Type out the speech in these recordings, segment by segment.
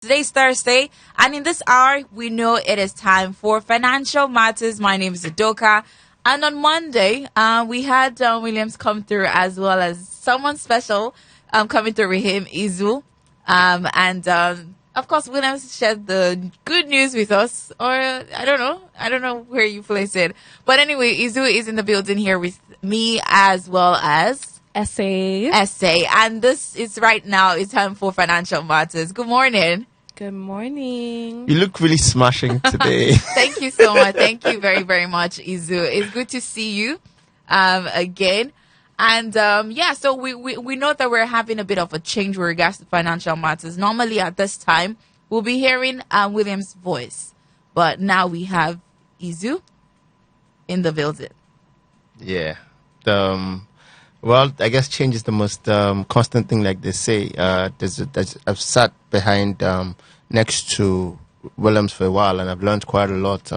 Today's Thursday, and in this hour, we know it is time for Financial Matters. My name is Adoka, and on Monday, we had Williams come through as well as someone special coming through with him, Izu. Of course, Williams shared the good news with us, or I don't know where you place it. But anyway, Izu is in the building here with me as well as Essay. And this is right now, it's time for Financial Matters. Good morning. Good morning. You look really smashing today. Thank you so much. Thank you very, very much, Izu. It's good to see you again. And so we know that we're having a bit of a change with regards to Financial Matters. Normally at this time, we'll be hearing William's voice. But now we have Izu in the building. Yeah. Well, I guess change is the most constant thing, like they say. I've sat behind next to Williams for a while, and I've learned quite a lot.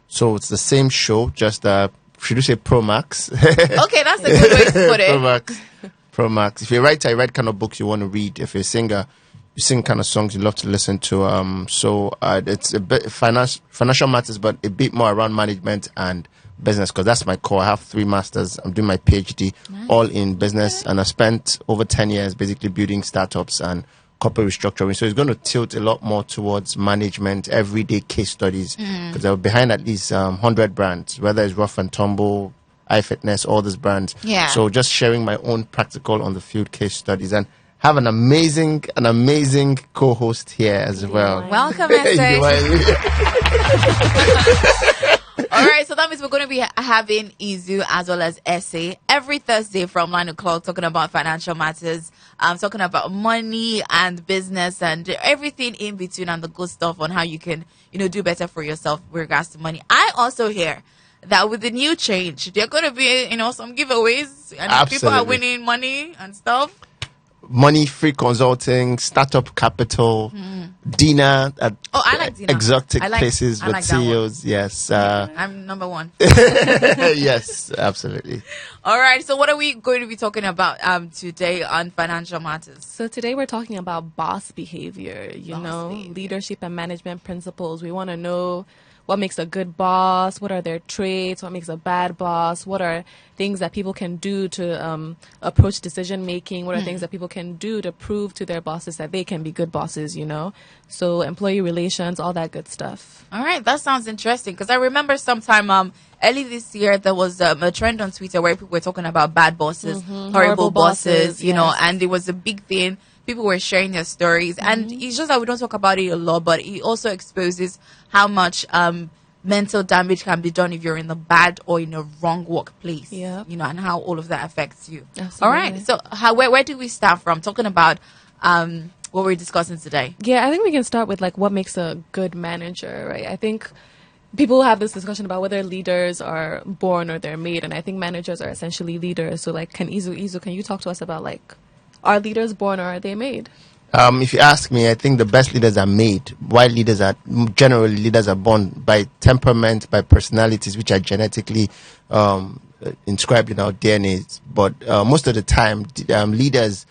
So it's the same show, just should you say Pro Max? Okay, that's a good way to put it. Pro Max. If you're a writer, you write kind of books you want to read. If you're a singer, you sing kind of songs you love to listen to. So it's a bit financial matters, but a bit more around management and business, because that's my core. I have 3 masters. I'm doing my PhD, all in business, and I spent over 10 years basically building startups and corporate restructuring. So it's going to tilt a lot more towards management, everyday case studies, because I'm behind at least 100 brands, whether it's Rough and Tumble, iFitness, all these brands. Yeah. So just sharing my own practical on the field case studies, and have an amazing co-host here as well. Welcome, Essay. All right, so that means we're going to be having Izu as well as Essay every Thursday from 9 o'clock, talking about financial matters, talking about money and business and everything in between, and the good stuff on how you can, do better for yourself with regards to money. I also hear that with the new change, there are going to be, some giveaways, and Absolutely. people are winning money and stuff. Money, free consulting, startup capital, dinner at I like dinner. exotic I like- places I with like that one. CEOs. Yes. I'm number one. Yes, absolutely. All right, so what are we going to be talking about today on Financial Matters? So today we're talking about boss behavior, Behavior. leadership and management principles. We want to know what makes a good boss, what are their traits, what makes a bad boss, what are things that people can do to approach decision making, what are things that people can do to prove to their bosses that they can be good bosses, So employee relations, all that good stuff. All right, that sounds interesting, because I remember sometime early this year there was a trend on Twitter where people were talking about bad bosses, horrible bosses, yes. and it was a big thing. People were sharing their stories, and it's just that we don't talk about it a lot, but it also exposes how much mental damage can be done if you're in the bad or in a wrong workplace. Yeah. And how all of that affects you. Absolutely. All right, so where do we start from? Talking about what we're discussing today. Yeah, I think we can start with like what makes a good manager, right? I think people have this discussion about whether leaders are born or they're made, and I think managers are essentially leaders. So like, can you talk to us about like, are leaders born or are they made? If you ask me, I think the best leaders are made. While leaders are born by temperament, by personalities, which are genetically inscribed in our DNAs. But most of the time, leaders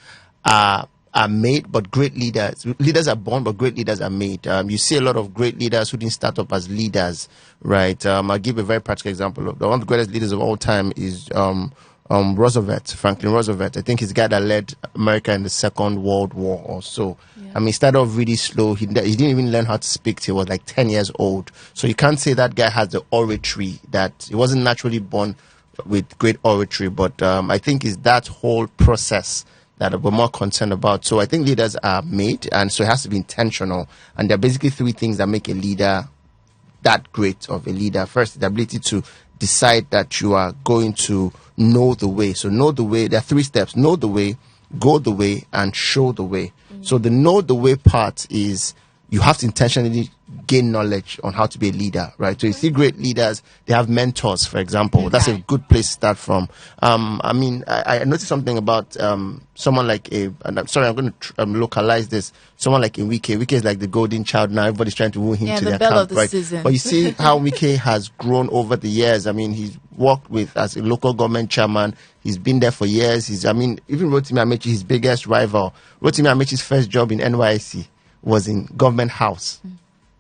are made, but great leaders are born, but great leaders are made. You see a lot of great leaders who didn't start up as leaders, right? I'll give a very practical example. One of the greatest leaders of all time is Franklin Roosevelt. I think he's the guy that led America in the Second World War or so. Yeah. I mean, he started off really slow. He didn't even learn how to speak till he was like 10 years old. So you can't say that guy has the oratory, that he wasn't naturally born with great oratory. But I think it's that whole process that we're more concerned about. So I think leaders are made, and so it has to be intentional. And there are basically 3 things that make a leader that great of a leader. First, the ability to decide that you are going to know the way. So know the way. There are 3 steps: know the way, go the way, and show the way. So the know the way part is you have to intentionally gain knowledge on how to be a leader, right? So you see great leaders, they have mentors, for example. Okay. That's a good place to start from. I noticed something about someone like I'm going to localize this. Someone like Wike. Wike is like the golden child now. Everybody's trying to woo him to the their belle camp, of the right? season. But you see how Wike has grown over the years. I mean, he's worked with as a local government chairman. He's been there for years. Even Rotimi Amechi, his biggest rival. Rotimi Amechi's first job in NYC was in government house,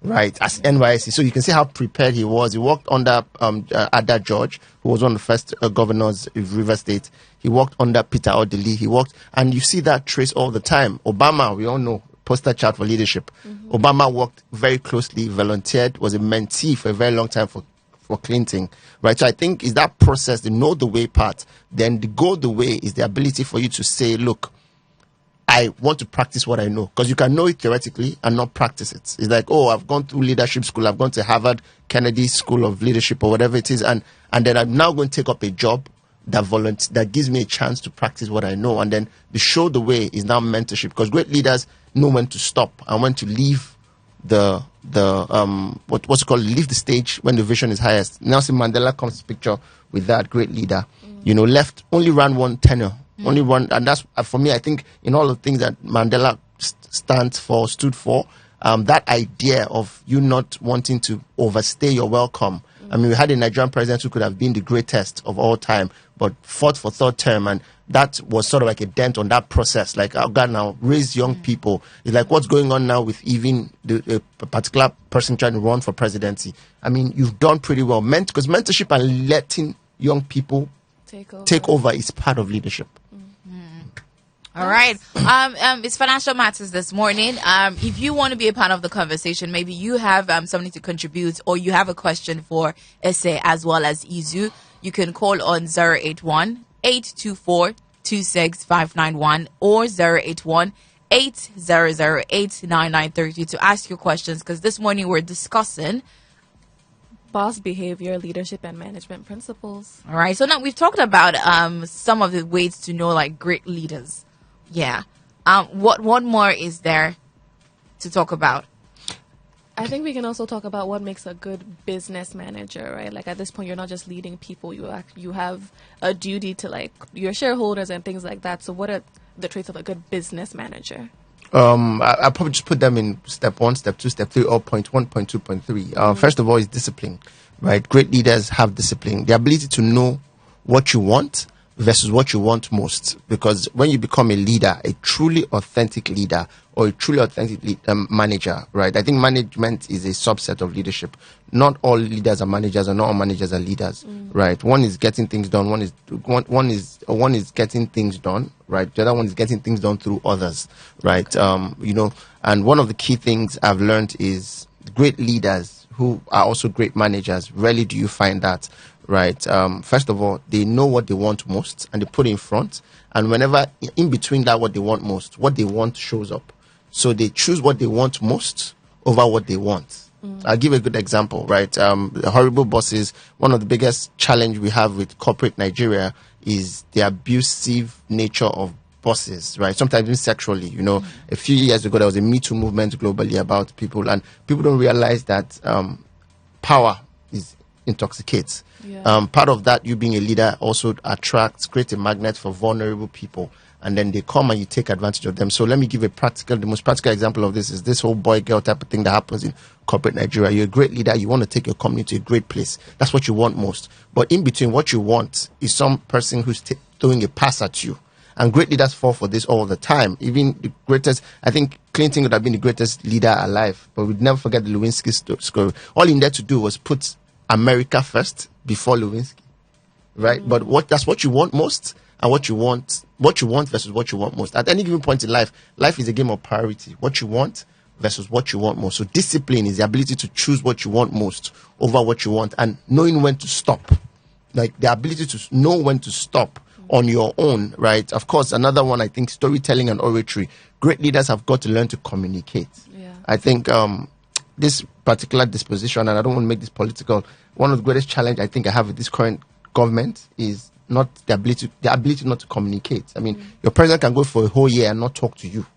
right, as NYSC. So you can see how prepared he was. He worked under Ada George, who was one of the first governors of River State. He worked under Peter Odili. He worked, and you see that trace all the time. Obama, we all know, poster child for leadership. Obama worked very closely, volunteered, was a mentee for a very long time for Clinton, right? So I think is that process, the know the way part. Then the go the way is the ability for you to say, look, I want to practice what I know, because you can know it theoretically and not practice it. It's like, oh, I've gone through leadership school, I've gone to Harvard Kennedy School of Leadership or whatever it is, and then I'm now going to take up a job that gives me a chance to practice what I know. And then the show the way is now mentorship, because great leaders know when to stop and when to leave what's it called, leave the stage when the vision is highest. Nelson Mandela comes to picture with that great leader. Only ran one tenure. Only one, and that's for me. I think in all the things that Mandela stood for, that idea of you not wanting to overstay your welcome. I mean, we had a Nigerian president who could have been the greatest of all time, but fought for third term, and that was sort of like a dent on that process. Like, oh God, now raise young people. It's like what's going on now with even a particular person trying to run for presidency. I mean, you've done pretty well, because mentorship and letting young people take over is part of leadership. All right. It's Financial Matters this morning. If you want to be a part of the conversation, maybe you have something to contribute, or you have a question for Essay as well as Izu, you can call on 081-824-26591 or 081-800-89930 to ask your questions, because this morning we're discussing boss behavior, leadership, and management principles. All right. So now we've talked about some of the ways to know like great leaders. Yeah. What more is there to talk about? I think we can also talk about what makes a good business manager, right? Like at this point, you're not just leading people; you have a duty to like your shareholders and things like that. So, what are the traits of a good business manager? I'll probably just put them in step 1, step 2, step 3, or point 1, point 2, point 3. First of all, is discipline, right? Great leaders have discipline, the ability to know what you want versus what you want most. Because when you become a leader, a truly authentic leader or a truly authentic manager, right? I think management is a subset of leadership. Not all leaders are managers, and not all managers are leaders, right? One is getting things done. One is getting things done, right? The other one is getting things done through others, right? And one of the key things I've learned is great leaders who are also great managers. Rarely do you find that, right? First of all, they know what they want most and they put it in front. And whenever in between that, what they want most, what they want shows up. So they choose what they want most over what they want. I'll give a good example, right? Horrible bosses. One of the biggest challenge we have with corporate Nigeria is the abusive nature of bosses, right? Sometimes even sexually. A few years ago, there was a Me Too movement globally about people, and people don't realize that power intoxicates. Yeah. Part of that, you being a leader also creates a magnet for vulnerable people, and then they come and you take advantage of them. So let me give the most practical example of this is this whole boy girl type of thing that happens in corporate Nigeria. You're a great leader, you want to take your company to a great place. That's what you want most. But in between, what you want is some person who's throwing a pass at you. And great leaders fall for this all the time. Even the greatest, I think Clinton would have been the greatest leader alive, but we'd never forget the Lewinsky story. All he needed to do was put America first before Lewinsky, right? But that's what you want most, and what you want versus what you want most. At any given point in life is a game of priority. What you want versus what you want most. So discipline is the ability to choose what you want most over what you want, and knowing when to stop. Like the ability to know when to stop on your own, right? Of course, another one, I think, storytelling and oratory. Great leaders have got to learn to communicate. Yeah. I think this particular disposition, and I don't want to make this political, one of the greatest challenge I think I have with this current government is not the ability not to communicate. I mean, your president can go for a whole year and not talk to you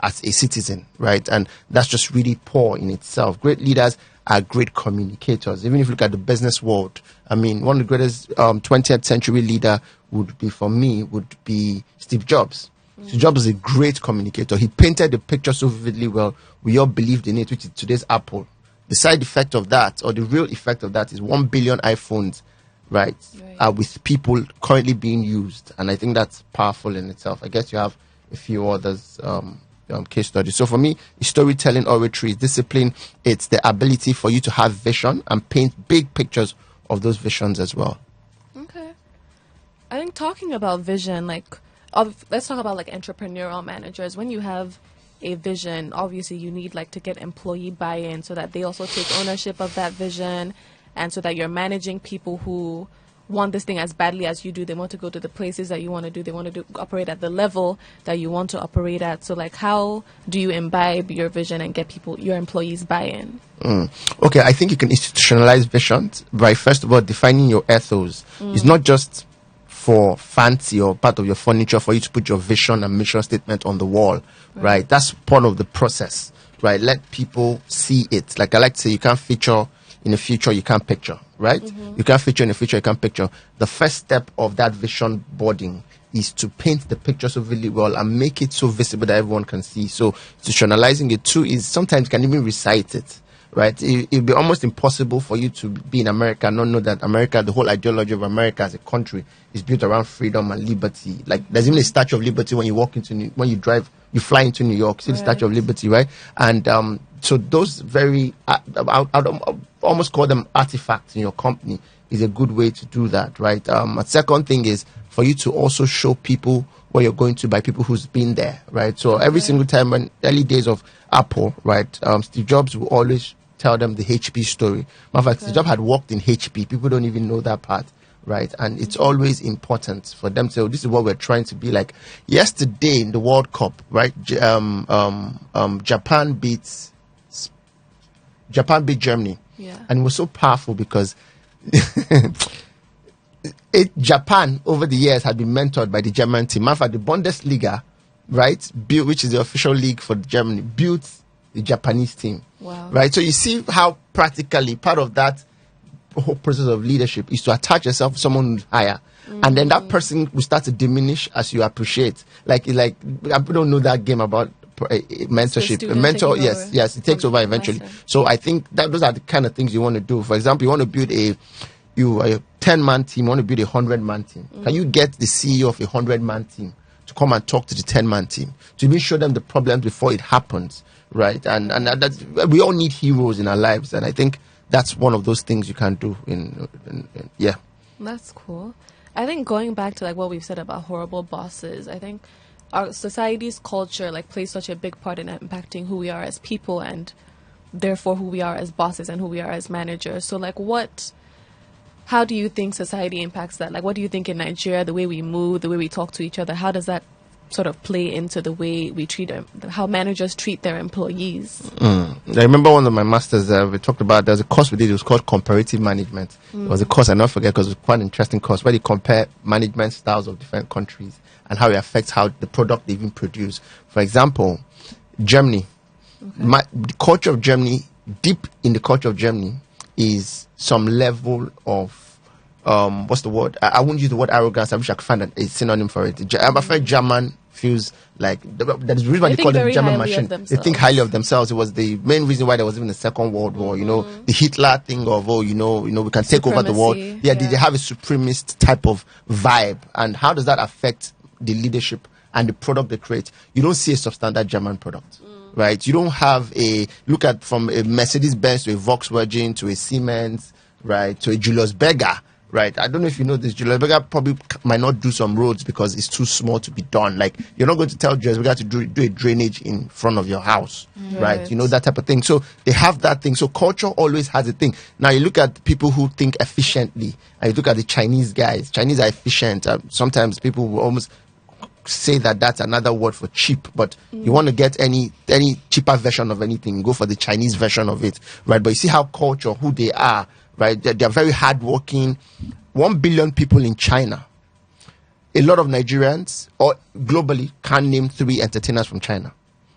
as a citizen, right? And that's just really poor in itself. Great leaders are great communicators. Even if you look at the business world, I mean, one of the greatest 20th century leader would be Steve Jobs. Steve Jobs is a great communicator. He painted the picture so vividly well. We all believed in it, which is today's Apple. The side effect of that, or the real effect of that, is 1 billion iPhones, right. With people currently being used. And I think that's powerful in itself. I guess you have a few others case studies. So for me, storytelling, oratory, discipline. It's the ability for you to have vision and paint big pictures of those visions as well. Okay. I think talking about vision, let's talk about like entrepreneurial managers. When you have a vision, obviously you need like to get employee buy-in so that they also take ownership of that vision, and so that you're managing people who want this thing as badly as you do. They want to go to the places that you want to do. They want to operate at the level that you want to operate at. So like, how do you imbibe your vision and get your employees buy-in? Okay, I think you can institutionalize visions by first of all defining your ethos. It's not just for fancy or part of your furniture for you to put your vision and mission statement on the wall, right? That's part of the process, right? Let people see it. Like I like to say, you can't feature in the future, you can't picture, right? You can't feature in the future, you can't picture. The first step of that vision boarding is to paint the picture so really well and make it so visible that everyone can see. So institutionalizing it too is sometimes you can even recite it, right? It'd be almost impossible for you to be in America and not know that America, the whole ideology of America as a country is built around freedom and liberty. Like there's even a Statue of Liberty when you walk into when you fly into New York, see the Statue of Liberty, right? And so those very, I'd almost call them artifacts in your company is a good way to do that, right? A second thing is for you to also show people where you're going to by people who's been there, right? So every single time when early days of Apple, right, Steve Jobs will always tell them the HP story. Matter of fact, Steve Jobs had worked in HP. People don't even know that part, right? And it's always important for them to say, oh, this is what we're trying to be like. Yesterday in the World Cup, right, Japan beat Germany. Yeah. And it was so powerful because Japan over the years had been mentored by the German team. Matter of fact, the Bundesliga, right, which is the official league for Germany, built the Japanese team. Wow. Right? So you see how practically part of that whole process of leadership is to attach yourself to someone who's higher. And then that person will start to diminish as you appreciate. Like I don't know that game about mentorship. A mentor, yes, it takes over eventually. So I think that those are the kind of things you want to do. For example, you want to build a 10-man team, you want to build a 100-man team. Can you get the CEO of a 100-man team to come and talk to the 10-man team to even show them the problems before it happens, right? And that's, we all need heroes in our lives, and I think that's one of those things you can do. Yeah. That's cool. I think going back to like what we've said about horrible bosses, I think our society's culture like plays such a big part in impacting who we are as people and therefore who we are as bosses and who we are as managers. So like how do you think society impacts that? Like what do you think in Nigeria, the way we move, the way we talk to each other, how does that sort of play into the way we treat how managers treat their employees? I remember one of my masters we talked about, there's a course we did, it was called comparative management. It was a course I never forget because it was quite an interesting course where they compare management styles of different countries and how it affects how the product they even produce. For example, Germany. The culture of Germany, deep in the culture of Germany is some level of what's the word? I won't use the word arrogance. I wish I could find a synonym for it. I'm afraid German feels like that is the reason why they call it the German machine. They think highly of themselves. It was the main reason why there was even the Second World War. You know, the Hitler thing of we can take over the world. Yeah, they have a supremacist type of vibe. And how does that affect the leadership and the product they create? You don't see a substandard German product. Right, you don't have look at from a Mercedes-Benz to a Volkswagen to a Siemens, right, to a Julius Berger, right. I don't know if you know this. Julius Berger probably might not do some roads because it's too small to be done. Like you're not going to tell Julius Berger to do a drainage in front of your house, right? You know, that type of thing. So they have that thing. So culture always has a thing. Now you look at people who think efficiently, and you look at the Chinese guys. Chinese are efficient. Sometimes people will almost say that that's another word for cheap, but you want to get any cheaper version of anything, go for the Chinese version of it, right? But you see how culture, who they are, right? They're very hardworking. 1 billion people in China. A lot of Nigerians or globally can't name 3 entertainers from China.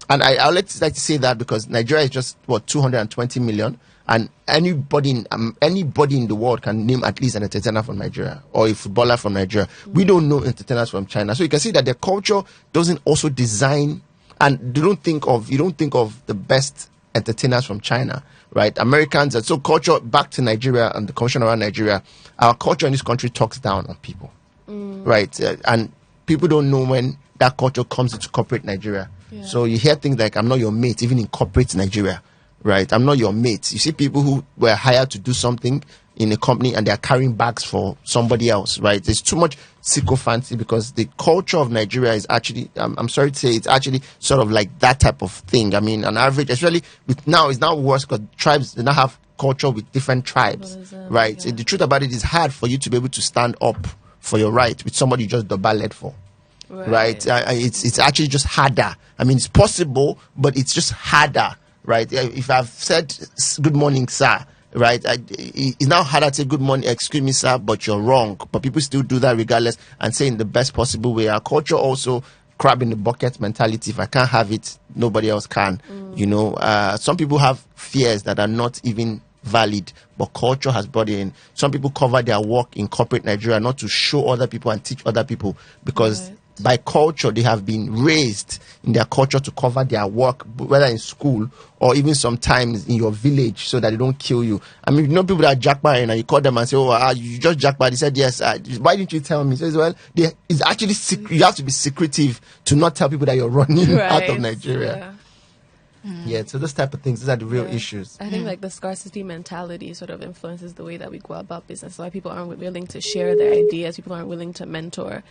And I like to say that because Nigeria is just 220 million, and anybody in the world can name at least an entertainer from Nigeria or a footballer from Nigeria. We don't know entertainers from China, so you can see that their culture doesn't also design, and you don't think of the best entertainers from China, right? Americans, and so culture back to Nigeria and the conversation around Nigeria. Our culture in this country talks down on people, right? And people don't know when that culture comes into corporate Nigeria. So you hear things like, I'm not your mate, even in corporate Nigeria, right? I'm not your mate. You see people who were hired to do something in a company and they are carrying bags for somebody else, right? There's too much sycophancy because the culture of Nigeria is actually, I'm sorry to say, it's actually sort of like that type of thing. I mean, on average, especially with now, it's now worse because tribes, they now have culture with different tribes, right? The truth about it is hard for you to be able to stand up for your right with somebody you just double-led for. Right. It's actually just harder. I mean, it's possible, but it's just harder, right? If I've said good morning, sir, right, it's now harder to say good morning, excuse me, sir, but you're wrong. But people still do that regardless and say in the best possible way. Our culture also crab in the bucket mentality. If I can't have it, nobody else can. You know, some people have fears that are not even valid, but culture has brought it in. Some people cover their work in corporate Nigeria not to show other people and teach other people because by culture they have been raised in their culture to cover their work, whether in school or even sometimes in your village, so that they don't kill you. I mean, you know, people that jackpot and you call them and say, "Oh, you just jackpot." He said, "Yes." Why didn't you tell me? He says, "Well, it's actually you have to be secretive to not tell people that you're running out of Nigeria." Yeah, so those type of things, these are the real issues. I think like the scarcity mentality sort of influences the way that we go about business. A lot of people aren't willing to share their ideas. People aren't willing to mentor.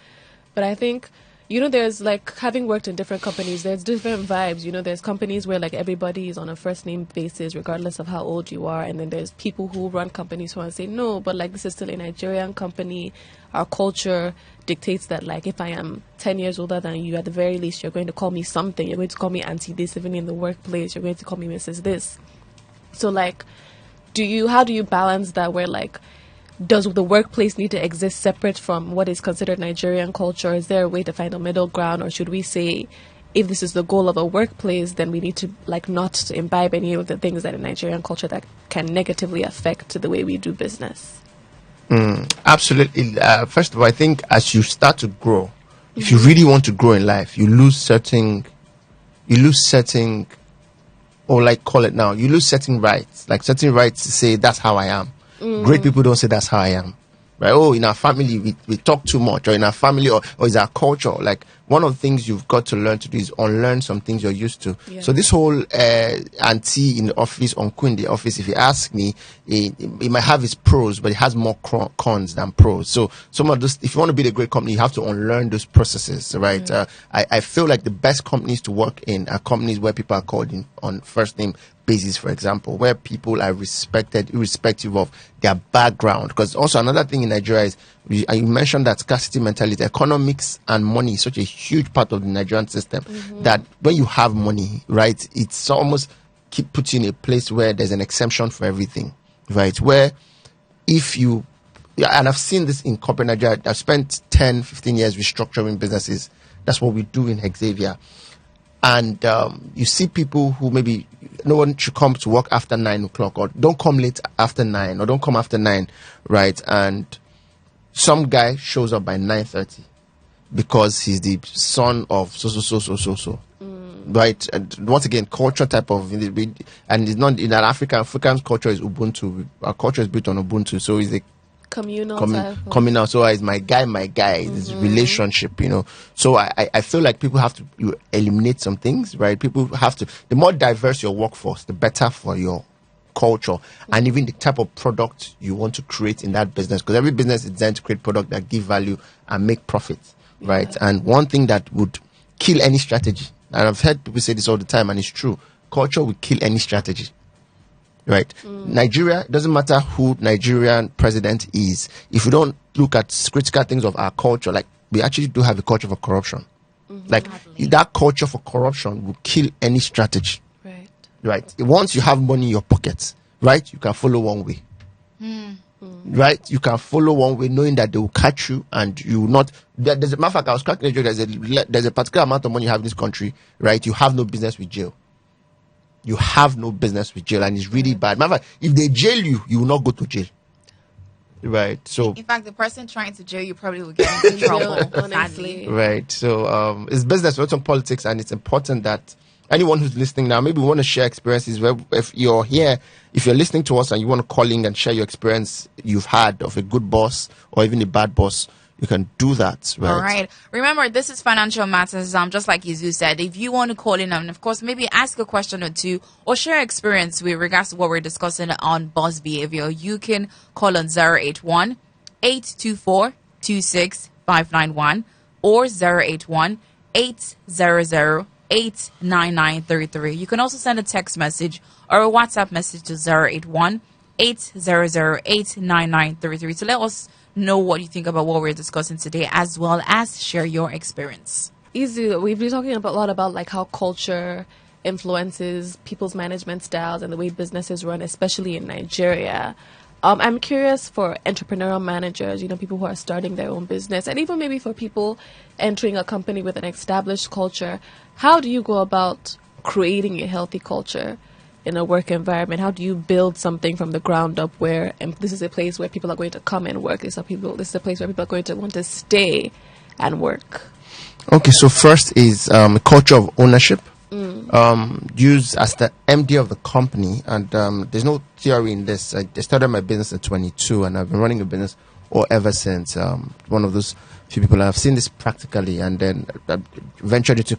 But I think, you know, there's like, having worked in different companies, there's different vibes. You know, there's companies where like everybody is on a first name basis, regardless of how old you are. And then there's people who run companies who want to say, no, but like this is still a Nigerian company. Our culture dictates that like if I am 10 years older than you, at the very least, you're going to call me something. You're going to call me Auntie this, even in the workplace. You're going to call me Mrs. this. So like, how do you balance that where like, does the workplace need to exist separate from what is considered Nigerian culture? Is there a way to find a middle ground? Or should we say, if this is the goal of a workplace, then we need to like not imbibe any of the things that in Nigerian culture that can negatively affect the way we do business? Absolutely. First of all, I think as you start to grow, if you really want to grow in life, you lose certain, or like call it now, you lose certain rights, like certain rights to say that's how I am. Great people don't say that's how I am, right? Oh, in our family we talk too much, or in our family, or is our culture. Like one of the things you've got to learn to do is unlearn some things you're used to. So this whole auntie in the office, uncle in the office, if you ask me, it might have its pros, but it has more cons than pros. So some of those, if you want to build a great company, you have to unlearn those processes, right? I feel like the best companies to work in are companies where people are called in on first name basis, for example, where people are respected irrespective of their background. Because also another thing in Nigeria is, you mentioned that scarcity mentality, economics and money is such a huge part of the Nigerian system that when you have money, right, it's almost puts you in a place where there's an exemption for everything, right? Where if you, and I've seen this in corporate Nigeria, I've spent 10, 15 years restructuring businesses. That's what we do in Hexavia. And you see people who maybe no one should come to work after 9 o'clock, or don't come late after 9, or don't come after 9, right? And some guy shows up by 9:30 because he's the son of so. Right? And once again, culture type of, and it's not in an African culture is Ubuntu. Our culture is built on Ubuntu, so it's a communal. So it's my guy, it's relationship, you know. So I feel like people have to eliminate some things, right? People have to, the more diverse your workforce, the better for your culture and even the type of product you want to create in that business, because every business is designed to create product that give value and make profit, right? And one thing that would kill any strategy, and I've heard people say this all the time, and it's true, culture will kill any strategy. Right. Nigeria, it doesn't matter who Nigerian president is. If we don't look at critical things of our culture, like we actually do have a culture for corruption. Like that culture for corruption will kill any strategy. Right. Once you have money in your pockets, right, you can follow one way. Right. You can follow one way knowing that they will catch you and you will not. There's a matter of fact, I was cracking a joke, there's a particular amount of money you have in this country, right? You have no business with jail. You have no business with jail, and it's really bad. Matter of fact, if they jail you, you will not go to jail. Right. So in fact, the person trying to jail you probably will get into trouble, honestly. Right. So it's business, it's not politics, and it's important that anyone who's listening now, maybe want to share experiences where if you're here, if you're listening to us and you want to call in and share your experience you've had of a good boss or even a bad boss, you can do that, right? All right. Remember, this is Financial Matters. Just like Izu said, if you want to call in and, of course, maybe ask a question or two or share experience with regards to what we're discussing on boss behavior, you can call on 081 824 26591 or 081 800 89933. You can also send a text message or a WhatsApp message to 081 800 89933 to let us know what you think about what we're discussing today, as well as share your experience. Easy. We've been talking about, a lot about like how culture influences people's management styles and the way businesses run, especially in Nigeria. I'm curious for entrepreneurial managers, people who are starting their own business, and even maybe for people entering a company with an established culture. How do you go about creating a healthy culture in a work environment? How do you build something from the ground up where this is a place where people are going to come and work? This is a place where people are going to want to stay and work. Okay, so first is a culture of ownership. Used as the MD of the company, and there's no theory in this. I started my business at 22, and I've been running a business ever since. One of those few people I've seen this practically, and then I ventured into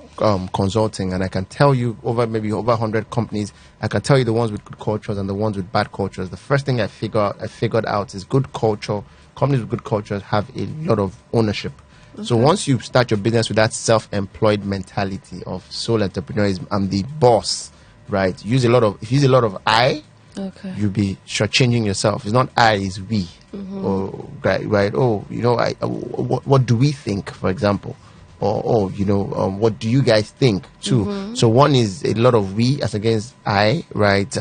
consulting, and I can tell you over 100 companies, I can tell you the ones with good cultures and the ones with bad cultures. The first thing I figured out is good culture. Companies with good cultures have a lot of ownership. Okay. So once you start your business with that self-employed mentality of sole entrepreneurism, I'm the boss, right? If you use a lot of I, okay, you'll be shortchanging yourself. It's not I, it's we. Mm-hmm. Or right? Oh, what do we think, for example? Or what do you guys think too? Mm-hmm. So one is a lot of we as against I, right?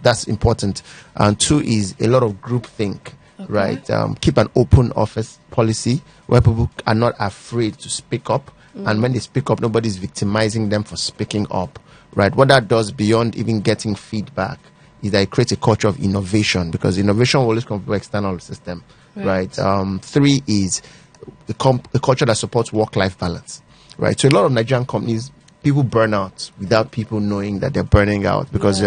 That's important. And two is a lot of group think. Okay. Right. Keep an open office policy where people are not afraid to speak up. And when they speak up, nobody's victimizing them for speaking up. Right. What that does beyond even getting feedback is that it creates a culture of innovation, because innovation will always come from external system. Right. Three is a culture that supports work-life balance. Right. So a lot of Nigerian companies, people burn out without people knowing that they're burning out, because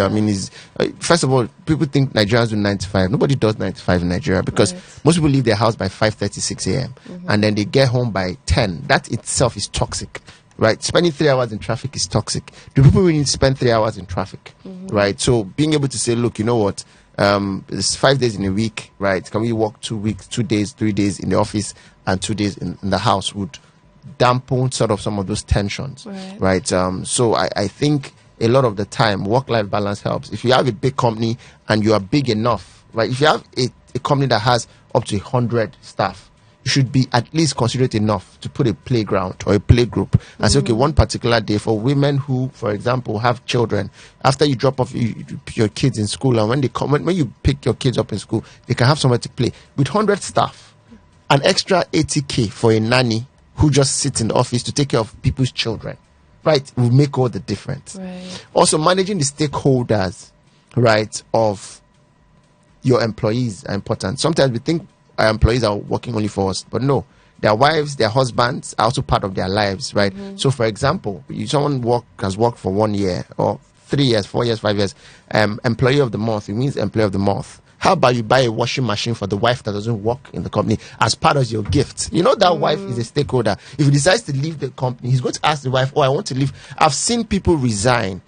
first of all, people think Nigerians do 9 to 5. Nobody does 9 to 5 in Nigeria, because most people leave their house by 5:30, 6 a.m. And then they get home by 10. That itself is toxic, right? Spending 3 hours in traffic is toxic. Do people really spend 3 hours in traffic, right? So being able to say, look, you know what? It's 5 days in a week, right? Can we work 2 weeks, 2 days, 3 days in the office and 2 days in the house would dampen sort of some of those tensions, right? So I think a lot of the time work-life balance helps. If you have a big company and you are big enough, right? If you have a company that has up to 100 staff, you should be at least considerate enough to put a playground or a play group and say, okay, one particular day for women who, for example, have children, after you drop off your kids in school, and when they come, when you pick your kids up in school, they can have somewhere to play. With 100 staff, an extra 80K for a nanny who just sits in the office to take care of people's children, right, will make all the difference. Right. Also, managing the stakeholders, right, of your employees are important. Sometimes we think our employees are working only for us, but no, their wives, their husbands are also part of their lives, right? So, for example, someone has worked for 1 year or 3 years, 4 years, 5 years, employee of the month, it means employee of the month. How about you buy a washing machine for the wife that doesn't work in the company as part of your gift? You know that wife is a stakeholder. If he decides to leave the company, he's going to ask the wife, I want to leave. I've seen people resign,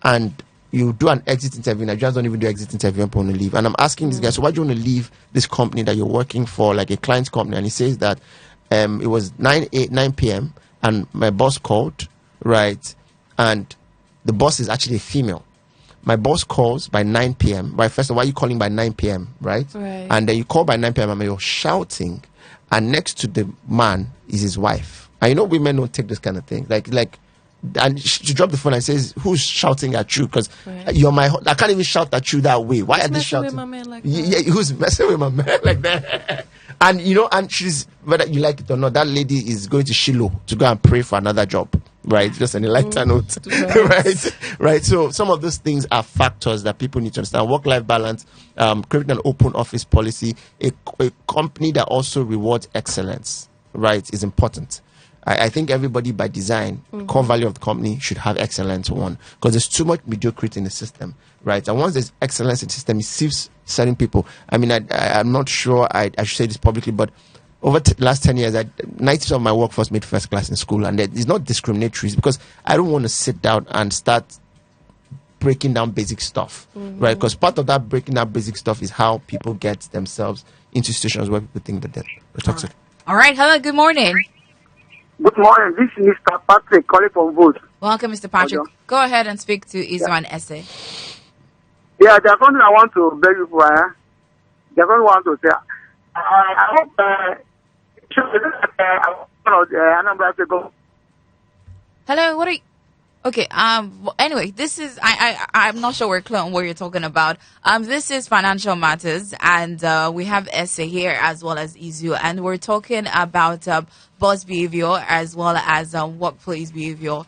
and you do an exit interview. Nigerians don't even do exit interview when want to leave. And I'm asking this guy, so why do you want to leave this company that you're working for, like a client's company? And he says that it was 9 p.m. and my boss called, right? And the boss is actually a female. My boss calls by 9 p.m. Right, first of all, why are you calling by 9 p.m., right? And then you call by 9 p.m. and you're shouting, and next to the man is his wife. And women don't take this kind of thing. And she dropped the phone and says, who's shouting at you? Because you're I can't even shout at you that way. Why are they shouting? With my man like that? Yeah, who's messing with my man like that? And, and she's, whether you like it or not, that lady is going to Shiloh to go and pray for another job. Right, just on a lighter note, right. So some of those things are factors that people need to understand. Work-life balance, creating an open office policy, a company that also rewards excellence, right, is important. I think everybody by design, core value of the company should have excellence one, because there's too much mediocrity in the system, right? And once there's excellence in the system, it saves certain people. I mean, I'm not sure I should say this publicly, but over last 10 years, 90% of my workforce made first class in school, and it's not discriminatory. It's because I don't want to sit down and start breaking down basic stuff, right? Because part of that breaking down basic stuff is how people get themselves into situations where people think that they're toxic. All right. Hello. Good morning. Good morning. This is Mr. Patrick calling from Vote. Welcome, Mr. Patrick. Hello. Go ahead and speak to Iswan Essay. Yeah, there's something I want to beg you for. There's something I want to say. I hope Anambra to go. Hello. What are you? Okay. Anyway, this is I'm not sure we're clear on what you're talking about. This is Financial Matters, and we have Essay here as well as Izu, and we're talking about boss behavior as well as workplace behavior,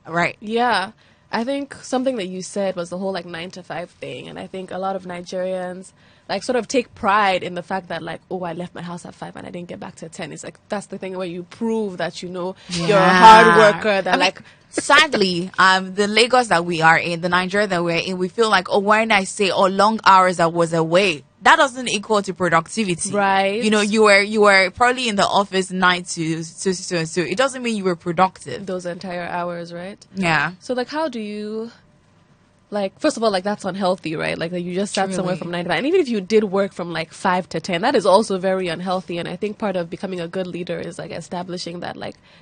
right? Yeah. I think something that you said was the whole 9 to 5 thing, and I think a lot of Nigerians sort of take pride in the fact that I left my house at 5 and I didn't get back till 10. It's that's the thing where you prove that you're a hard worker. That sadly, the Lagos that we are in, the Nigeria that we're in, we feel like, when I say long hours I was away, that doesn't equal to productivity, right? You were probably in the office 9 to so. It doesn't mean you were productive those entire hours, right? Yeah. So how do you? First of all, that's unhealthy, right? That you just sat somewhere from 9 to 5. And even if you did work from 5 to 10, that is also very unhealthy. And I think part of becoming a good leader is establishing that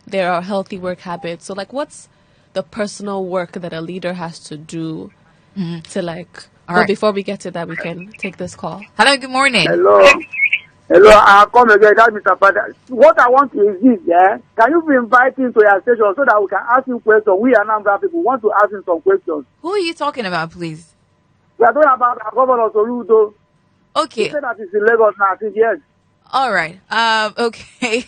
there are healthy work habits. So what's the personal work that a leader has to do to All right. Before we get to that, we can take this call. Hello, good morning. Hello, I'll come again. That's Mr. Patrick. What I want is this, yeah? Can you be invited to your station so that we can ask him questions? We Anambra people want to ask him some questions. Who are you talking about, please? We are talking about our governor Soludo. Okay. He said that he's in Lagos now. I think yes. All right. Okay.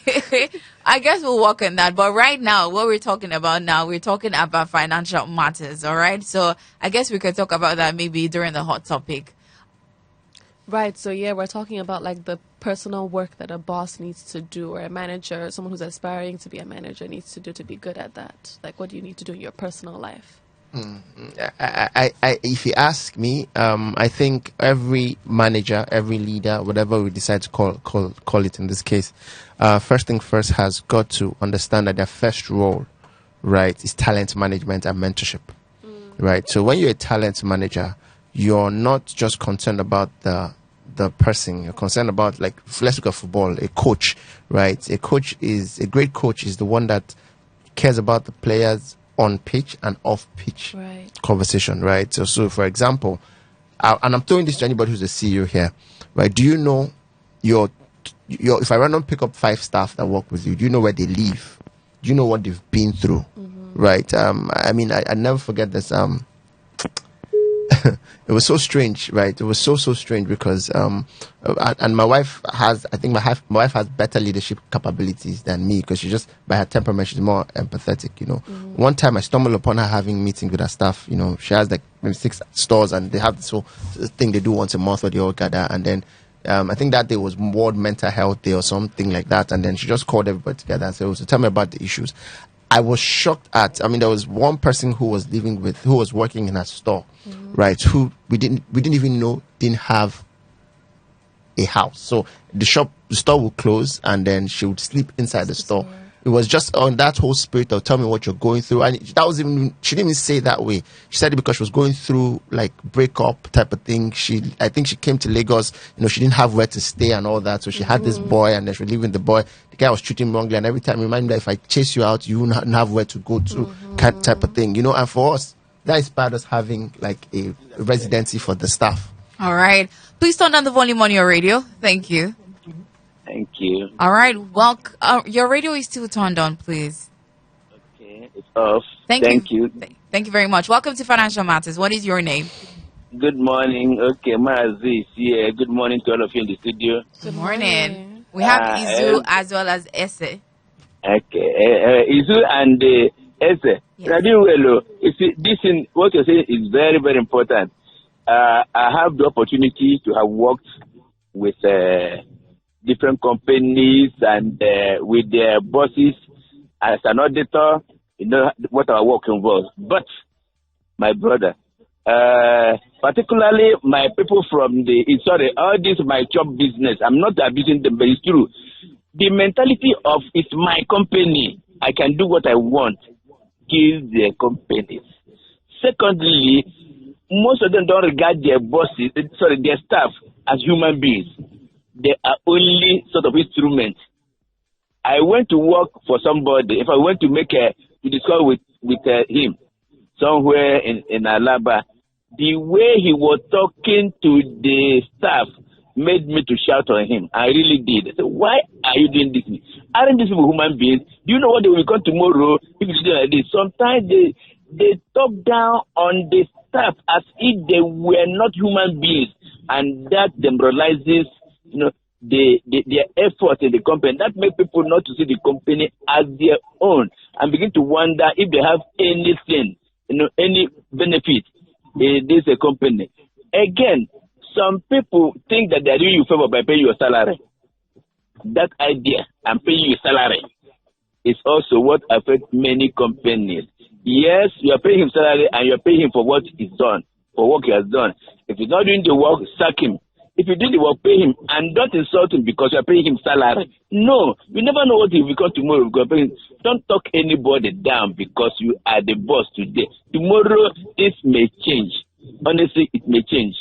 I guess we'll work on that. But right now, what we're talking about we're talking about financial matters. All right. So I guess we could talk about that maybe during the hot topic. Right. So yeah, we're talking about the personal work that a boss needs to do, or a manager, someone who's aspiring to be a manager needs to do to be good at that. What do you need to do in your personal life? If you ask me, I think every manager, every leader, whatever we decide to call it in this case, first thing first has got to understand that their first role, right, is talent management and mentorship, right? So when you're a talent manager, you're not just concerned about the person. You're concerned about let's look at football, a coach, right? A great coach is the one that cares about the players on pitch and off pitch conversation, right? So for example, and I'm throwing this to anybody who's a CEO here, right? Do you know your if I run and pick up 5 staff that work with you, do you know where they live? Do you know what they've been through? Right? I never forget this. It was so strange, right? It was so strange because and my wife has, I think my wife has better leadership capabilities than me, because she just, by her temperament, she's more empathetic, One time I stumbled upon her having meetings with her staff. She has maybe 6 stores, and they have this whole thing they do once a month where they all gather, and then I think that day was World Mental Health Day or something like that, and then she just called everybody together and said, so tell me about the issues. I was shocked there was one person who was working in her store, right, who we didn't even know didn't have a house. So the store would close, and then she would sleep inside the store. It was just on that whole spirit of tell me what you're going through. And she didn't even say it that way. She said it because she was going through breakup type of thing. I think she came to Lagos, she didn't have where to stay and all that. So she had this boy, and then she was leaving the boy. The guy was treating him wrongly, and every time remind me that if I chase you out, you won't have where to go to, type of thing. And for us, that inspired us having a residency for the staff. All right. Please turn down the volume on your radio. Thank you. Thank you. All right. Well, your radio is still turned on, please. Okay, it's off. Thank you. Thank you very much. Welcome to Financial Matters. What is your name? Good morning. Okay, Maazi. Yeah, good morning to all of you in the studio. Good morning. We have Izu as well as Ese. Okay, Izu and Ese. Yes. You see, what you're saying is very, very important. I have the opportunity to have worked with different companies and with their bosses as an auditor, what our work involves. But, my brother, particularly my people from all this my job business, I'm not abusing them, but it's true. The mentality of it's my company, I can do what I want, kills their companies. Secondly, most of them don't regard their bosses, their staff as human beings. They are only sort of instruments. I went to work for somebody. If I went to discuss with him somewhere in Alaba, the way he was talking to the staff made me to shout on him. I really did. I said, why are you doing this? Aren't these people human beings? Do you know what they will become tomorrow if you do like this? Sometimes they talk down on the staff as if they were not human beings, and that demoralizes, their effort in the company. That makes people not to see the company as their own and begin to wonder if they have anything, any benefit in this company. Again, some people think that they are doing you a favor by paying your salary. That idea, I'm paying you salary, is also what affects many companies. Yes, you are paying him salary and you are paying him for what he's done, for work he has done. If he's not doing the work, sack him. If you do the work, pay him, and don't insult him because you are paying him salary. No, you never know what he will become tomorrow. Don't talk anybody down because you are the boss today. Tomorrow, this may change. Honestly, it may change.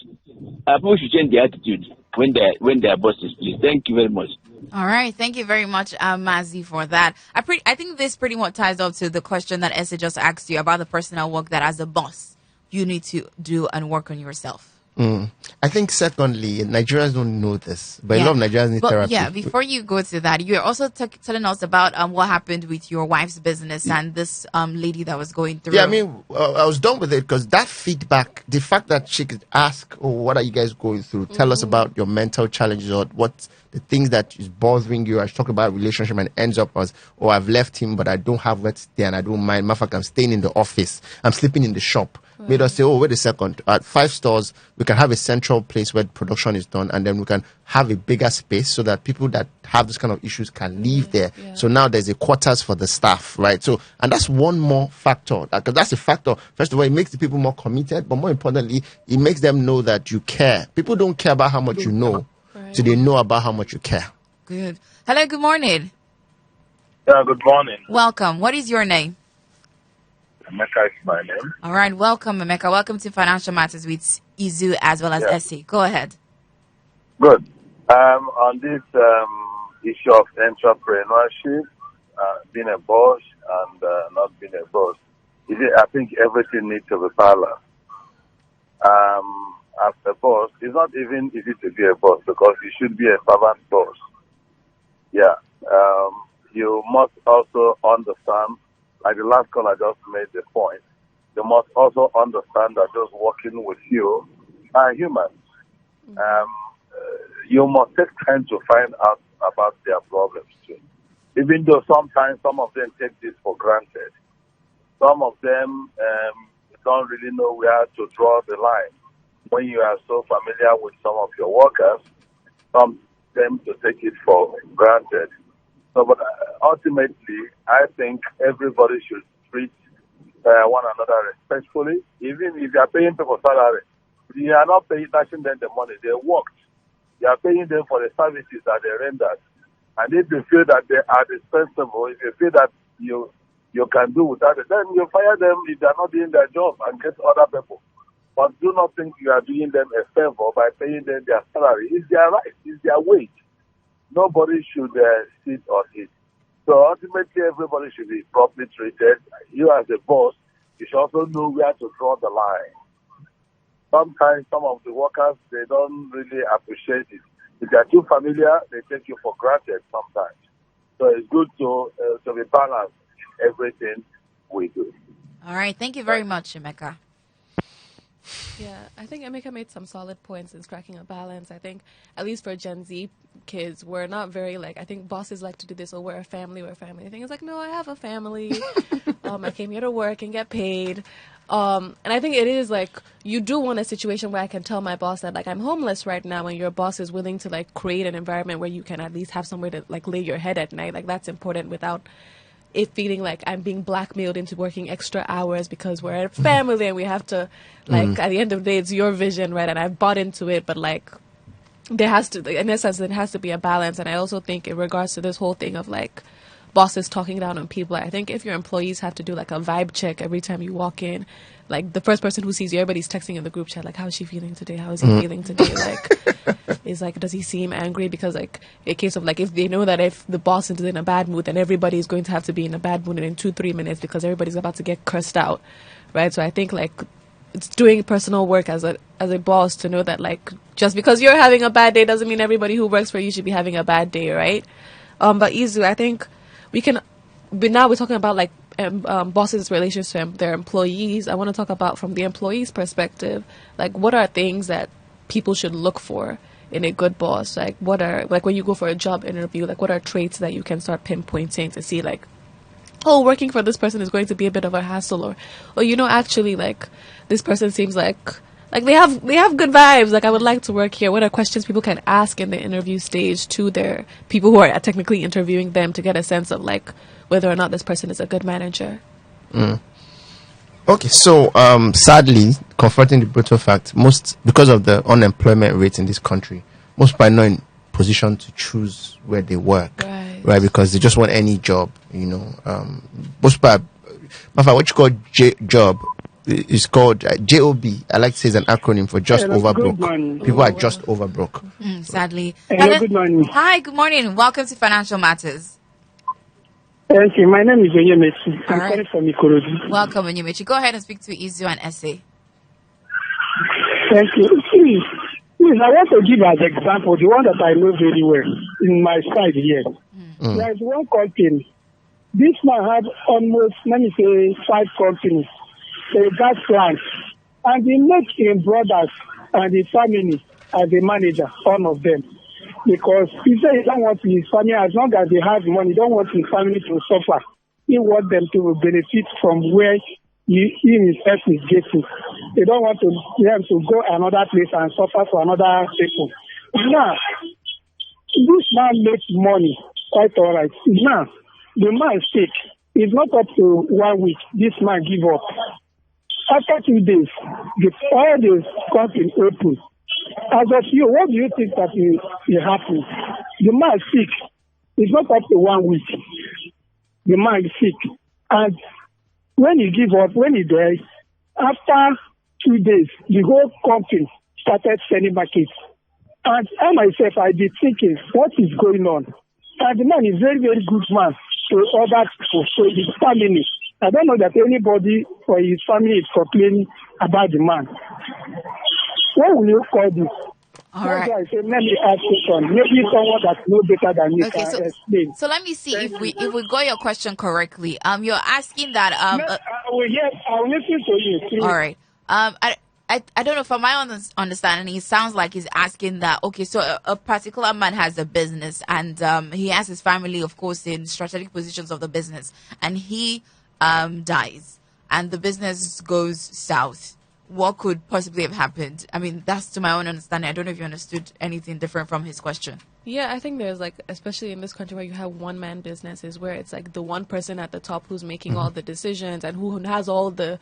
People should change their attitude when they are bosses, please. Thank you very much. All right. Thank you very much, Mazi, for that. I think this pretty much ties up to the question that Esther just asked you about the personal work that as a boss you need to do and work on yourself. I think secondly, Nigerians don't know this, but a lot of Nigerians need therapy. Yeah, before you go to that, you're also telling us about what happened with your wife's business and this lady that was going through. Yeah, I mean, I was done with it because that feedback, the fact that she could ask, oh, what are you guys going through? Tell us about your mental challenges or what the things that is bothering you. I talk about relationship and ends up as, oh, I've left him, but I don't have what's there and I don't mind. Matter of fact, I'm staying in the office. I'm sleeping in the shop. Made us say, oh, wait a second. At 5 stores, we can have a central place where production is done, and then we can have a bigger space so that people that have this kind of issues can live there. Yeah. So now there's a quarters for the staff, right? So, and that's one more factor. That's a factor. First of all, it makes the people more committed, but more importantly, it makes them know that you care. People don't care about how much you know, so they know about how much you care. Good. Hello, good morning. Yeah, good morning. Welcome. What is your name? Emeka is my name. All right, welcome, Emeka. Welcome to Financial Matters with Izu as well as Essie. Go ahead. Good. On this issue of entrepreneurship, being a boss and not being a boss, I think everything needs to be balanced. As a boss, it's not even easy to be a boss because you should be a servant boss. Yeah. You must also understand, like the last caller just made the point, you must also understand that those working with you are humans. You must take time to find out about their problems too. Even though sometimes some of them take this for granted. Some of them don't really know where to draw the line. When you are so familiar with some of your workers, some tend to take it for granted. So, but ultimately, I think everybody should treat one another respectfully. Even if you are paying people salary, you are not dashing them the money. They worked. You are paying them for the services that they rendered. And if you feel that they are dispensable, if you feel that you can do without it, then you fire them if they are not doing their job and get other people. But do not think you are doing them a favor by paying them their salary. It's their right. It's their wage. Nobody should sit on it. So ultimately, everybody should be properly treated. You as a boss, you should also know where to draw the line. Sometimes some of the workers, they don't really appreciate it. If they are too familiar, they take you for granted sometimes. So it's good to be balanced in everything we do. All right. Thank you very much, Emeka. Yeah, I think Emeka made some solid points in striking a balance. I think, at least for Gen Z kids, we're not very, I think bosses like to do this, we're a family. I think it's like, no, I have a family. I came here to work and get paid. And I think it is you do want a situation where I can tell my boss that I'm homeless right now, and your boss is willing to create an environment where you can at least have somewhere to lay your head at night. That's important without it feeling like I'm being blackmailed into working extra hours because we're a family and we have to, at the end of the day, it's your vision, right? And I've bought into it, but there has to, in essence, it has to be a balance. And I also think in regards to this whole thing of like bosses talking down on people, I think if your employees have to do like a vibe check every time you walk in, like the first person who sees you, everybody's texting in the group chat, like, how is she feeling today? How is he feeling today? Like, is like, does he seem angry? Because like, a case of like, if they know that if the boss is in a bad mood, then everybody is going to have to be in a bad mood in 2-3 minutes because everybody's about to get cursed out, right? So I think like, it's doing personal work as a boss to know that like just because you're having a bad day doesn't mean everybody who works for you should be having a bad day, right? But Izu, I think we can. But now we're talking about like bosses' relations to their employees. I want to talk about from the employee's perspective, like what are things that people should look for in a good boss? Like what are, like when you go for a job interview, like what are traits that you can start pinpointing to see like, oh, working for this person is going to be a bit of a hassle, or you know, actually like this person seems like they have good vibes, like I would like to work here. What are questions people can ask in the interview stage to their people who are technically interviewing them to get a sense of like whether or not this person is a good manager? Okay, so sadly, confronting the brutal fact, because of the unemployment rate in this country, most people are not in position to choose where they work, right? Because they just want any job, you know. Most people, what you call job is called JOB. I like to say it's an acronym for just overbroke. People are just overbroke. Sadly. Hello, good morning. Hi, good morning. Welcome to Financial Matters. Thank you. My name is Onyemechi. I'm All right. calling from Ikorodu. Welcome, Onyemechi. Go ahead and speak to Izu and Essay. Thank you. Please, I want to give as example the one that I know very well in my side here. There is one company. This man had almost, let me say, 5 companies, a gas plant, and he makes his brothers and his family as a manager, all of them. Because he said he don't want his family, as long as they have money, he don't want his family to suffer. He wants them to benefit from where he himself is getting. They don't want them to go another place and suffer for another people. Now, this man makes money, quite all right. Now, the man sick. It's not up to 1 week. This man give up. After 2 days, all the company open. As of you, what do you think that will happen? The man sick. It's not up to 1 week. The man is sick. And when he give up, when he dies, after 2 days, the whole company started selling markets. And I myself, I be thinking, what is going on? And the man is very, very good man to other people, to his family. I don't know that anybody for his family is complaining about the man. What will you call this? All right. I say, let me ask you maybe someone that knows better than me can explain. So let me see if we got your question correctly. You're asking that I will listen to you. Please. all right. I don't know, from my understanding, it sounds like he's asking that, okay, so a particular man has a business and he has his family, of course, in strategic positions of the business, and he dies and the business goes south. What could possibly have happened? I mean, that's to my own understanding. I don't know if you understood anything different from his question. Yeah, I think there's like, especially in this country where you have one-man businesses, where it's like the one person at the top who's making all the decisions and who has all the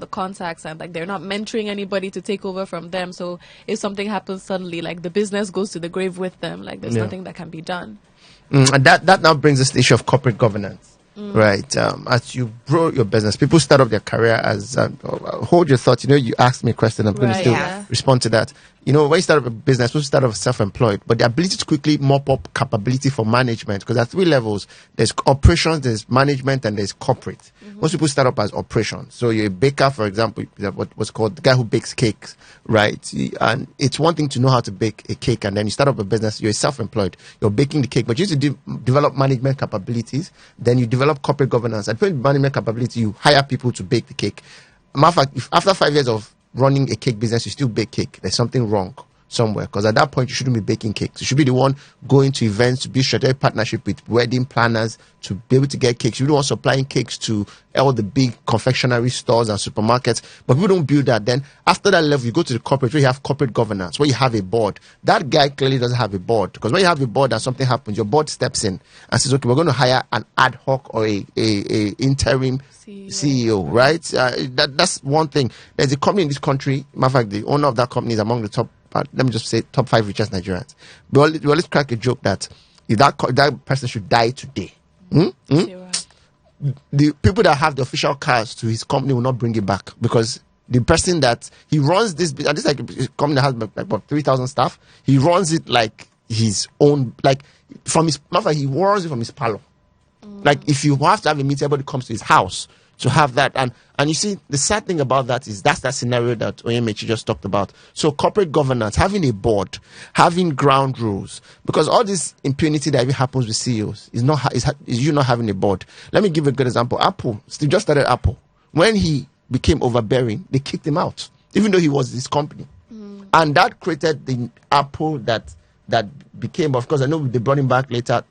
contacts, and like they're not mentoring anybody to take over from them. So if something happens suddenly, like the business goes to the grave with them. Like there's nothing that can be done. And that now brings us to the issue of corporate governance. Right. As you grow your business, people start off their career as hold your thoughts. You know, you asked me a question. I'm going to still respond to that. You know, when you start up a business, people start off self-employed, but the ability to quickly mop up capability for management, because there are 3 levels. There's operations, there's management, and there's corporate. Most people start up as operations. So you're a baker, for example, what's called the guy who bakes cakes, right? And it's one thing to know how to bake a cake, and then you start up a business, you're self-employed, you're baking the cake, but you need to develop management capabilities, then you develop corporate governance. And when management capability, you hire people to bake the cake. Matter of fact, if after 5 years of running a cake business, you still bake cake, there's something wrong somewhere, because at that point you shouldn't be baking cakes. You should be the one going to events, to be strategic partnership with wedding planners to be able to get cakes. You don't want supplying cakes to all the big confectionery stores and supermarkets, but people don't build that. Then after that level, you go to the corporate, where you have corporate governance, where you have a board. That guy clearly doesn't have a board, because when you have a board and something happens, your board steps in and says, okay, we're going to hire an ad hoc or a interim CEO, right? That's one thing. There's a company in this country, matter of fact, the owner of that company is among the top let me just say top 5 richest Nigerians. We always crack a joke that if that person should die today, the people that have the official cars to his company will not bring it back, because the person that he runs this, and this is like a company that has like about 3,000 staff. He runs it like his own, like from his, he runs it from his parlor. Like if you have to have a meeting, everybody comes to his house to have that. And you see, the sad thing about that is that's that scenario that Oyemechi just talked about. So corporate governance, having a board, having ground rules, because all this impunity that even happens with CEOs is you not having a board. Let me give a good example. Apple, Steve just started Apple. When he became overbearing, they kicked him out, even though he was his company. And that created the Apple that became, of course, I know they brought him back later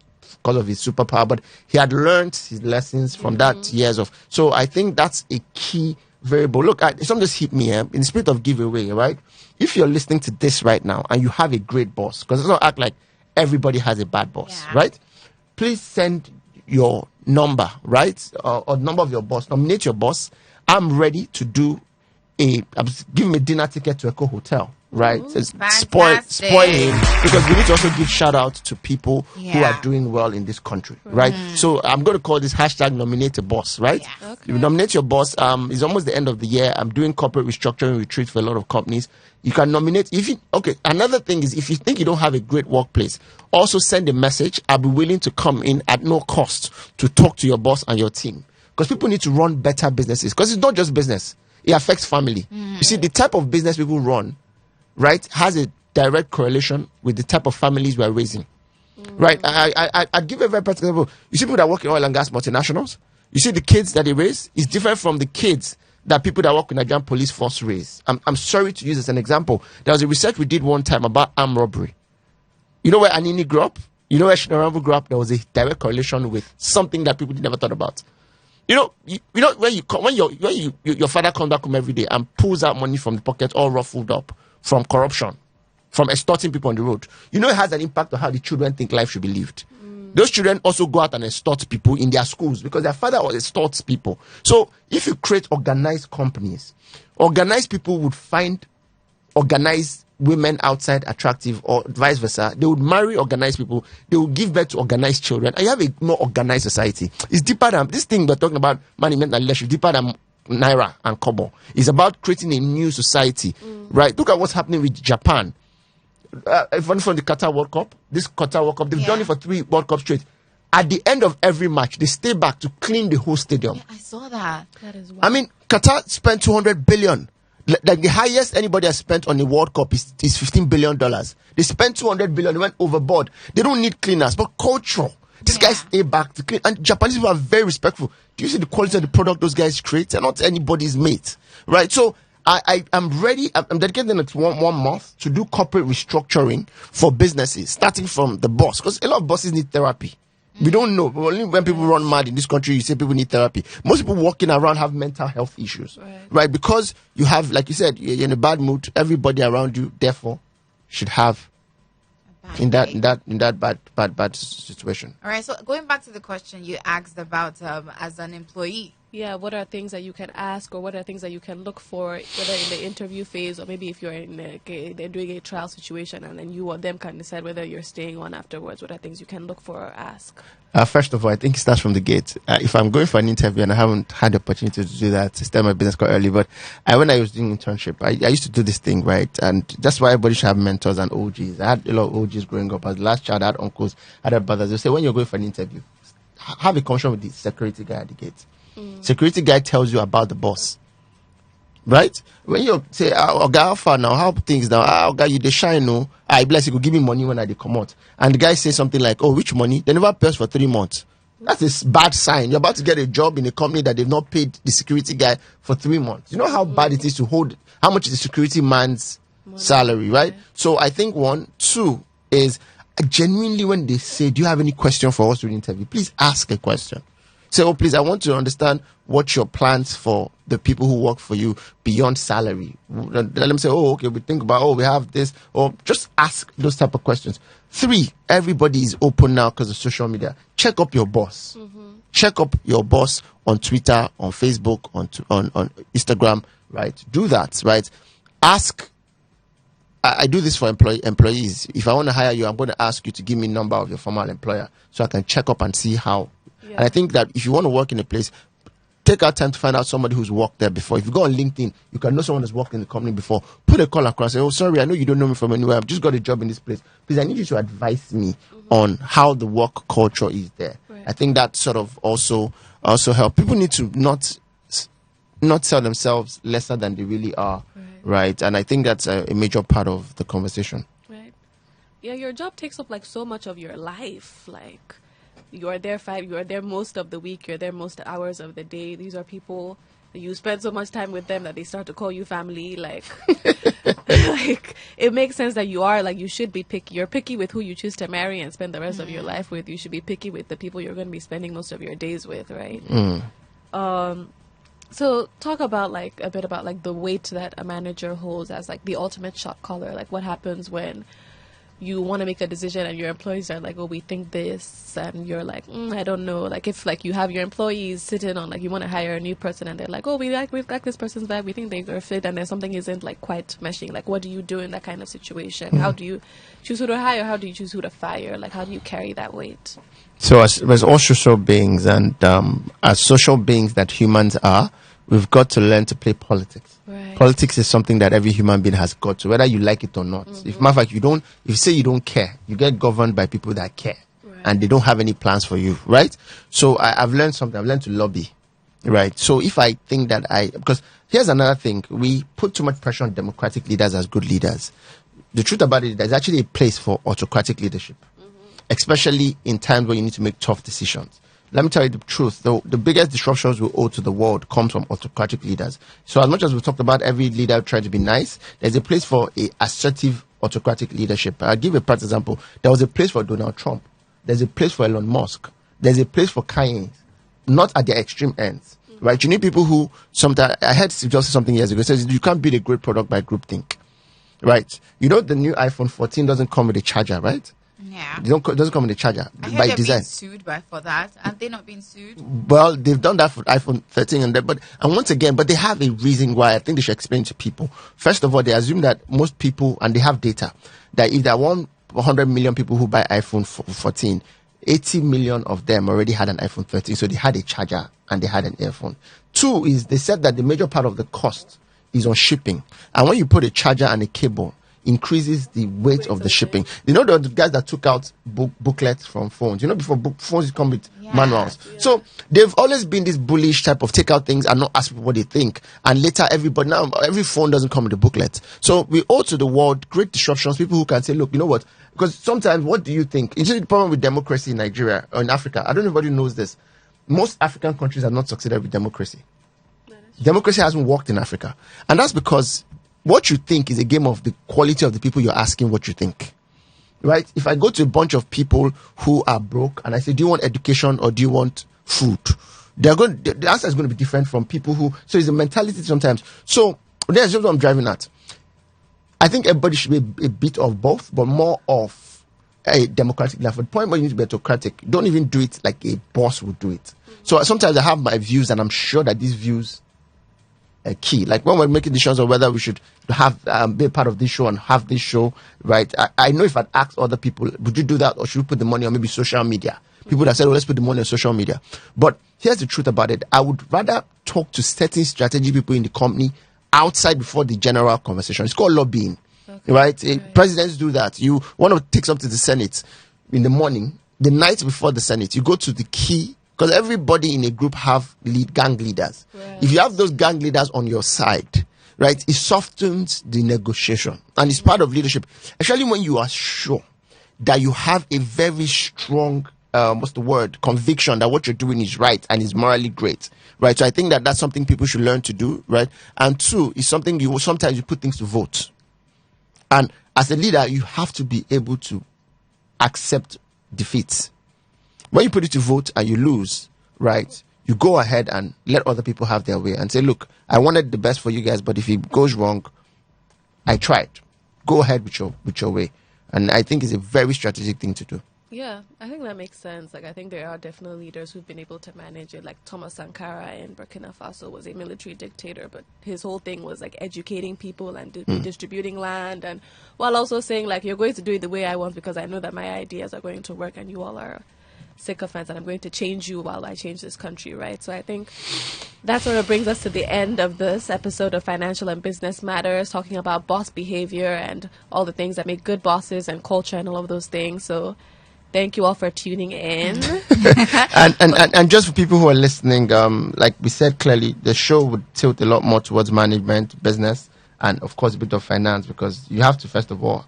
because of his superpower, but he had learned his lessons from that years of. So I think that's a key variable. Look, something just hit me in the spirit of giveaway, right? If you're listening to this right now and you have a great boss, because it's not act like everybody has a bad boss, right? Please send your number, right? Or number of your boss. Nominate your boss. I'm ready to give him a dinner ticket to Eco Hotel. Right, spoil him, because we need to also give shout out to people who are doing well in this country, right? So I'm going to call this hashtag nominate a boss, right? You nominate your boss. It's almost the end of the year. I'm doing corporate restructuring retreat for a lot of companies. You can nominate another thing is, if you think you don't have a great workplace, also send a message. I'll be willing to come in at no cost to talk to your boss and your team, because people need to run better businesses, because it's not just business, it affects family. You see, the type of business people run, right, has a direct correlation with the type of families we are raising. Right? I give a very practical example. You see people that work in oil and gas multinationals, you see the kids that they raise is different from the kids that people that work in Nigerian police force raise. I'm sorry to use as an example. There was a research we did one time about armed robbery. You know where Anini grew up? You know where Shinarambu grew up? There was a direct correlation with something that people never thought about. You know when your father comes back home every day and pulls out money from the pocket all ruffled up from corruption, from extorting people on the road, you know it has an impact on how the children think life should be lived. Those children also go out and extort people in their schools because their father extorts people. So if you create organized companies, organized people would find organized women outside attractive, or vice versa. They would marry organized people. They would give birth to organized children. And you have a more organized society. It's deeper than this thing we're talking about, management and leadership, deeper than Naira and Kobo. It's about creating a new society, right? Look at what's happening with Japan. Even from the Qatar World Cup, they've done it for 3 World Cups straight. At the end of every match, they stay back to clean the whole stadium. Yeah, I saw that. That is wild. I mean, Qatar spent 200 billion. Like the highest anybody has spent on the World Cup is $15 billion. They spent 200 billion. They went overboard. They don't need cleaners, but cultural. These guys stay back to clean. And Japanese people are very respectful. Do you see the quality of the product those guys create? They're not anybody's mate, right? So I'm ready. I'm dedicating the next one month to do corporate restructuring for businesses, starting from the boss, because a lot of bosses need therapy. We don't know. Only when people run mad in this country, you say people need therapy. Most people walking around have mental health issues, right? Because you have, like you said, you're in a bad mood. Everybody around you, therefore, should have in that bad situation. All right. So going back to the question you asked about as an employee. Yeah, what are things that you can ask, or what are things that you can look for, whether in the interview phase, or maybe if you're they're doing a trial situation and then you or them can decide whether you're staying on afterwards. What are things you can look for or ask? First of all, I think it starts from the gate. If I'm going for an interview and I haven't had the opportunity to do that, to start my business quite early, but when I was doing internship, I used to do this thing, right? And that's why everybody should have mentors and OGs. I had a lot of OGs growing up. As the last child, I had uncles, I had brothers. They say, when you're going for an interview, have a conversation with the security guy at the gate. Security guy tells you about the boss, right? When you say, "Oga, how far now? How things now? Oga, you dey shine, no? I bless you. Go give me money when I dey come out." And the guy says something like, "Oh, which money?" They never pay us for 3 months. That's a bad sign. You're about to get a job in a company that they've not paid the security guy for 3 months. You know how bad it is to hold. How much is the security man's salary, right? So I think 1, 2 is genuinely when they say, "Do you have any question for us during the interview?" Please ask a question. Say, "Oh, please, I want to understand what your plans for the people who work for you beyond salary." Let them say, "Oh, okay, we think about, we have this," or just ask those type of questions. 3, everybody is open now because of social media. Check up your boss. Check up your boss on Twitter, on Facebook, on Instagram, right? Do that, right? Ask I do this for employees. If I want to hire you, I'm going to ask you to give me a number of your former employer so I can check up and see how. Yeah. And I think that if you want to work in a place, take out time to find out somebody who's worked there before. If you go on LinkedIn, you can know someone who's worked in the company before. Put a call across. Say, oh, sorry, I know you don't know me from anywhere. I've just got a job in this place. Please, I need you to advise me on how the work culture is there. Right. I think that sort of also help. People need to not sell themselves lesser than they really are, right? And I think that's a major part of the conversation. Right. Yeah, your job takes up like so much of your life. Like you are there most of the week, you're there most hours of the day. These are people that you spend so much time with them that they start to call you family. Like, like it makes sense that you should be picky. You're picky with who you choose to marry and spend the rest of your life with. You should be picky with the people you're going to be spending most of your days with, right? So talk about like a bit about like the weight that a manager holds as like the ultimate shot caller. Like what happens when you want to make a decision and your employees are like, oh, we think this, and you're like, I don't know. Like if like you have your employees sitting on like you want to hire a new person and they're like, oh, we've got this person's vibe, we think they're fit, and then something isn't like quite meshing. Like what do you do in that kind of situation? How do you choose who to hire? How do you choose who to fire? Like how do you carry that weight? So as all social beings, and as social beings that humans are, we've got to learn to play politics. Right. Politics is something that every human being has got to, whether you like it or not. If matter of fact if you say you don't care, you get governed by people that care, and they don't have any plans for you, right? So I've learned something. I've learned to lobby, right? So if I think that because here's another thing, we put too much pressure on democratic leaders as good leaders. The truth about it, there's actually a place for autocratic leadership, especially in times where you need to make tough decisions. Let me tell you the truth. The biggest disruptions we owe to the world comes from autocratic leaders. So as much as we've talked about every leader trying to be nice, there's a place for a assertive autocratic leadership. I'll give a practical example. There was a place for Donald Trump. There's a place for Elon Musk. There's a place for Kanye. Not at their extreme ends. Right? You need people who sometimes, I heard Steve Jobs say something years ago. It says you can't build a great product by groupthink. Right? You know the new iPhone 14 doesn't come with a charger, right? Yeah. It doesn't come with a charger I heard by they're design. being sued for that. Aren't they not being sued? Well, they've done that for iPhone 13 and once again, but they have a reason why. I think they should explain to people. First of all, they assume that most people, and they have data, that if there are 100 million people who buy iPhone 14, 80 million of them already had an iPhone 13, so they had a charger and they had an earphone. Two is they said that the major part of the cost is on shipping. And when you put a charger and a cable, increases the weight of the shipping. You know the guys that took out booklets from phones. You know before phones come with manuals. Yeah. So they've always been this bullish type of take out things and not ask people what they think. And later every phone doesn't come with a booklet. So we owe to the world great disruptions. People who can say, look, you know what? Because sometimes what do you think? It's the problem with democracy in Nigeria or in Africa. I don't know if anybody knows this. Most African countries have not succeeded with democracy. Democracy hasn't worked in Africa. And that's because what you think is a game of the quality of the people you're asking what you think, right? If I go to a bunch of people who are broke and I say, do you want education or do you want food? The answer is going to be different from people so it's a mentality sometimes. So that's just what I'm driving at. I think everybody should be a bit of both, but more of a democratic level. The point where you need to be autocratic, don't even do it like a boss would do it. So sometimes I have my views and I'm sure that these views key. Like when we're making decisions on whether we should have be a part of this show and have this show, right? I know if I'd asked other people, would you do that or should we put the money on maybe social media? People that said, let's put the money on social media. But here's the truth about it. I would rather talk to certain strategy people in the company outside before the general conversation. It's called lobbying, right? Presidents do that. You want to take something to the Senate in the morning, the night before the Senate, you go to the key. Because everybody in a group have gang leaders. Right. If you have those gang leaders on your side, right, it softens the negotiation. And it's part of leadership. Especially when you are sure that you have a very strong, conviction that what you're doing is right and is morally great. Right. So I think that that's something people should learn to do. Right. And two, is something sometimes you put things to vote. And as a leader, you have to be able to accept defeats. When you put it to vote and you lose, right, you go ahead and let other people have their way and say, look, I wanted the best for you guys, but if it goes wrong, I tried. Go ahead with your way. And I think it's a very strategic thing to do. Yeah, I think that makes sense. Like, I think there are definitely leaders who've been able to manage it. Like Thomas Sankara in Burkina Faso was a military dictator, but his whole thing was like educating people and redistributing land, and while also saying like, you're going to do it the way I want because I know that my ideas are going to work and you all are sycophants and I'm going to change you while I change this country, right? So I think that sort of brings us to the end of this episode of Financial and Business Matters, talking about boss behavior and all the things that make good bosses and culture and all of those things. So thank you all for tuning in. and just for people who are listening, like we said clearly, the show would tilt a lot more towards management, business, and of course a bit of finance, because you have to first of all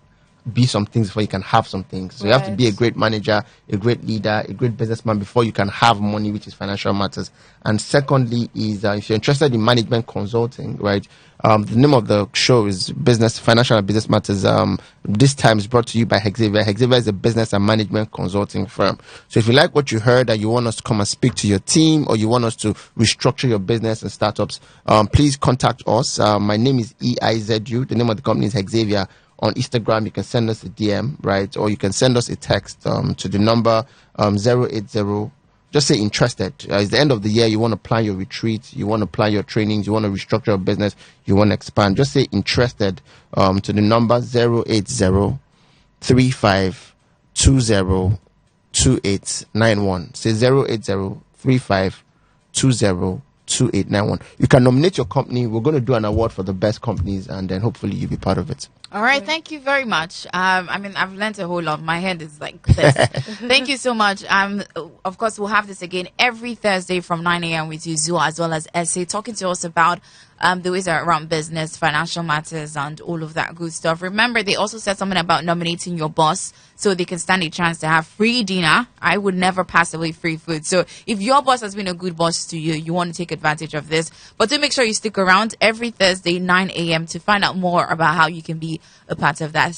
be some things before you can have some things. So you have to be a great manager, a great leader, a great businessman before you can have money, which is financial matters. And secondly is if you're interested in management consulting, right? The name of the show is Business, Financial and Business Matters. This time is brought to you by Hexavia. Hexavia is a business and management consulting firm. So if you like what you heard and you want us to come and speak to your team, or you want us to restructure your business and startups, please contact us. My name is EIZU. The name of the company is Hexavia. On Instagram, you can send us a DM, right? Or you can send us a text to the number 080. Just say interested. It's the end of the year. You want to plan your retreat. You want to plan your trainings. You want to restructure your business. You want to expand. Just say interested to the number 080 3520 2891. Say 080 3520 2891. You can nominate your company. We're going to do an award for the best companies, and then hopefully you'll be part of it. All right, thank you very much. I mean, I've learned a whole lot. My head is like this. Thank you so much. Of course, we'll have this again every Thursday from 9 a.m. with you, Zua, as well as Essay, talking to us about the ways around business, financial matters, and all of that good stuff. Remember, they also said something about nominating your boss so they can stand a chance to have free dinner. I would never pass away free food. So if your boss has been a good boss to you, you want to take advantage of this. But do make sure you stick around every Thursday, 9 a.m. to find out more about how you can be a part of that.